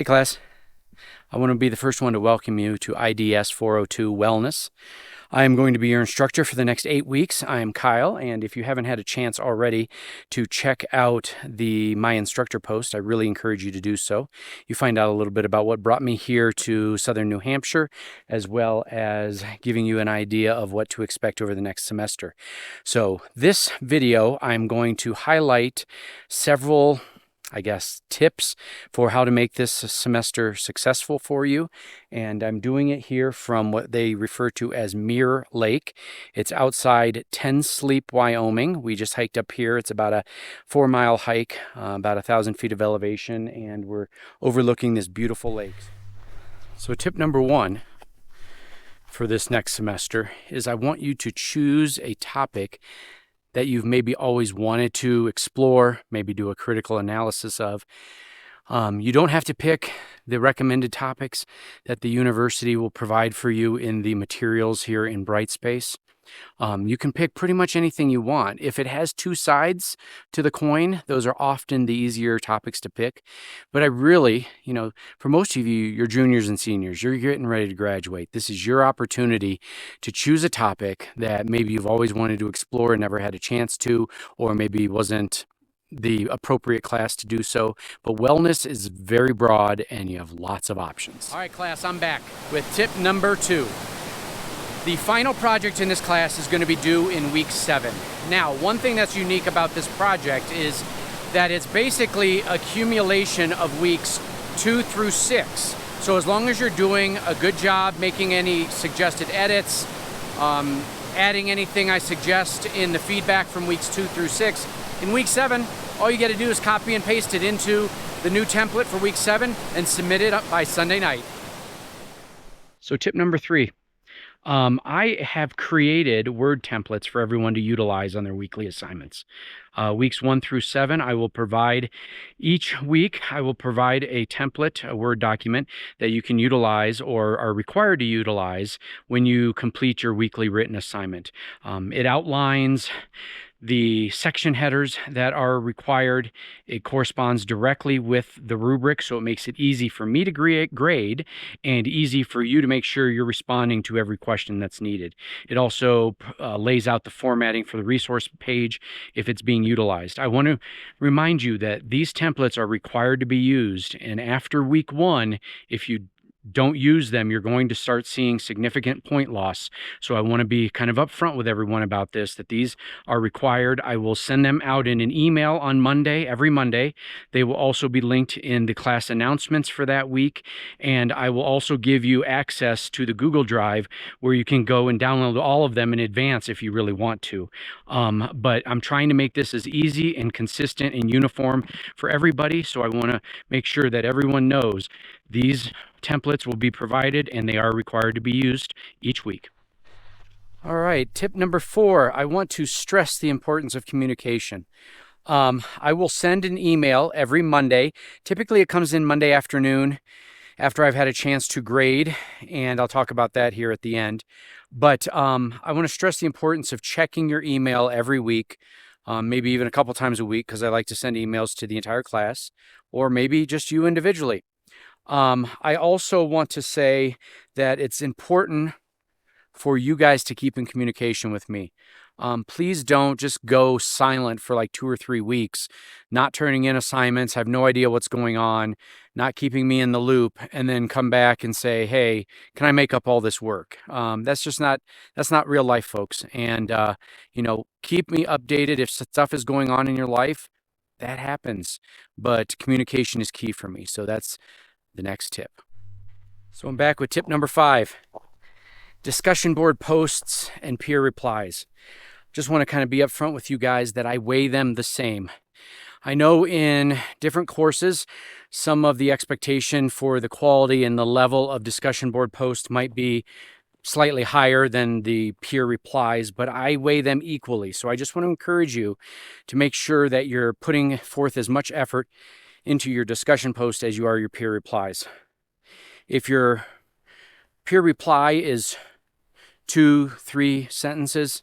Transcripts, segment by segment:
Hey class, I want to be the first one to welcome you to IDS 402 Wellness. I am going to be your instructor for the next 8 weeks. I am Kyle, and if you haven't had a chance already to check out my instructor post, I really encourage you to do so. You find out a little bit about what brought me here to Southern New Hampshire, as well as giving you an idea of what to expect over the next semester. So this video, I'm going to highlight several tips for how to make this semester successful for you. And I'm doing it here from what they refer to as Mirror Lake. It's outside Ten Sleep, Wyoming. We just hiked up here. It's about a 4-mile hike, about 1,000 feet of elevation, and we're overlooking this beautiful lake. So tip number one for this next semester is I want you to choose a topic that you've maybe always wanted to explore, maybe do a critical analysis of. You don't have to pick the recommended topics that the university will provide for you in the materials here in Brightspace. You can pick pretty much anything you want. If it has two sides to the coin, those are often the easier topics to pick. But I really, for most of you, you're juniors and seniors, you're getting ready to graduate. This is your opportunity to choose a topic that maybe you've always wanted to explore and never had a chance to, or maybe wasn't the appropriate class to do so. But wellness is very broad and you have lots of options. All right, class, I'm back with tip number 2. The final project in this class is going to be due in week 7. Now, one thing that's unique about this project is that it's basically accumulation of weeks 2 through 6. So as long as you're doing a good job making any suggested edits, adding anything I suggest in the feedback from weeks 2 through 6, in week 7, all you got to do is copy and paste it into the new template for week 7 and submit it up by Sunday night. So tip number 3. I have created Word templates for everyone to utilize on their weekly assignments. Weeks 1 through 7, each week I will provide a template, a Word document that you can utilize or are required to utilize when you complete your weekly written assignment. It outlines the section headers that are required. It corresponds directly with the rubric, so it makes it easy for me to grade and easy for you to make sure you're responding to every question that's needed. It also lays out the formatting for the resource page if it's being utilized. I want to remind you that these templates are required to be used, and after week 1, if you don't use them, you're going to start seeing significant point loss. So I want to be kind of upfront with everyone about this, that these are required. I will send them out in an email on Monday, every Monday. They will also be linked in the class announcements for that week. And I will also give you access to the Google Drive where you can go and download all of them in advance if you really want to. But I'm trying to make this as easy and consistent and uniform for everybody. So I want to make sure that everyone knows these templates will be provided and they are required to be used each week. All right, tip number 4, I want to stress the importance of communication. I will send an email every Monday. Typically it comes in Monday afternoon after I've had a chance to grade, and I'll talk about that here at the end. But I want to stress the importance of checking your email every week, maybe even a couple times a week, because I like to send emails to the entire class, or maybe just you individually. I also want to say that it's important for you guys to keep in communication with me. Please don't just go silent for like 2 or 3 weeks, not turning in assignments, have no idea what's going on, not keeping me in the loop, and then come back and say, hey, can I make up all this work? That's not real life, folks. And, keep me updated if stuff is going on in your life. That happens, but communication is key for me. So that's the next tip. So I'm back with tip number 5, discussion board posts and peer replies. Just want to kind of be upfront with you guys that I weigh them the same. I know in different courses, some of the expectation for the quality and the level of discussion board posts might be slightly higher than the peer replies, but I weigh them equally. So I just want to encourage you to make sure that you're putting forth as much effort into your discussion post as you are your peer replies. If your peer reply is 2-3 sentences,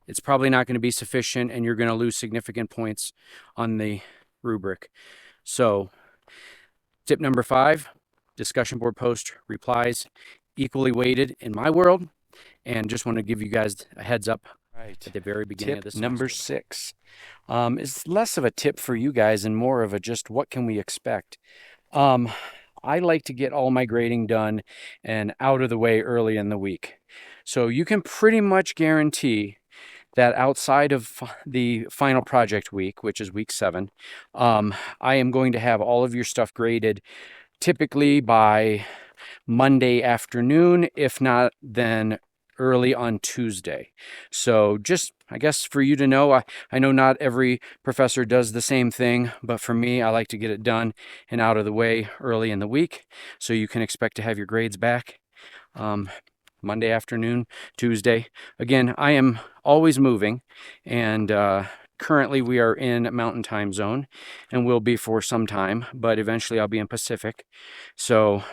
it's probably not going to be sufficient and you're going to lose significant points on the rubric. So tip number 5, discussion board post replies equally weighted in my world, and just want to give you guys a heads up at the very beginning of this Number semester. 6 Is less of a tip for you guys and more of a just what can we expect. I like to get all my grading done and out of the way early in the week. So you can pretty much guarantee that outside of the final project week, which is week 7, I am going to have all of your stuff graded typically by Monday afternoon, if not then early on Tuesday. So just, I guess, for you to know, I know not every professor does the same thing, but for me, I like to get it done and out of the way early in the week, so you can expect to have your grades back Monday afternoon, Tuesday. Again, I am always moving, and currently we are in Mountain Time Zone and will be for some time, but eventually I'll be in Pacific. So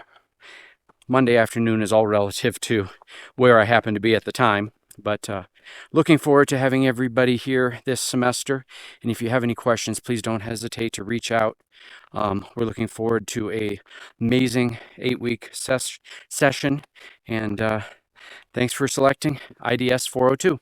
Monday afternoon is all relative to where I happen to be at the time. But looking forward to having everybody here this semester. And if you have any questions, please don't hesitate to reach out. We're looking forward to a amazing 8-week session. And thanks for selecting IDS 402.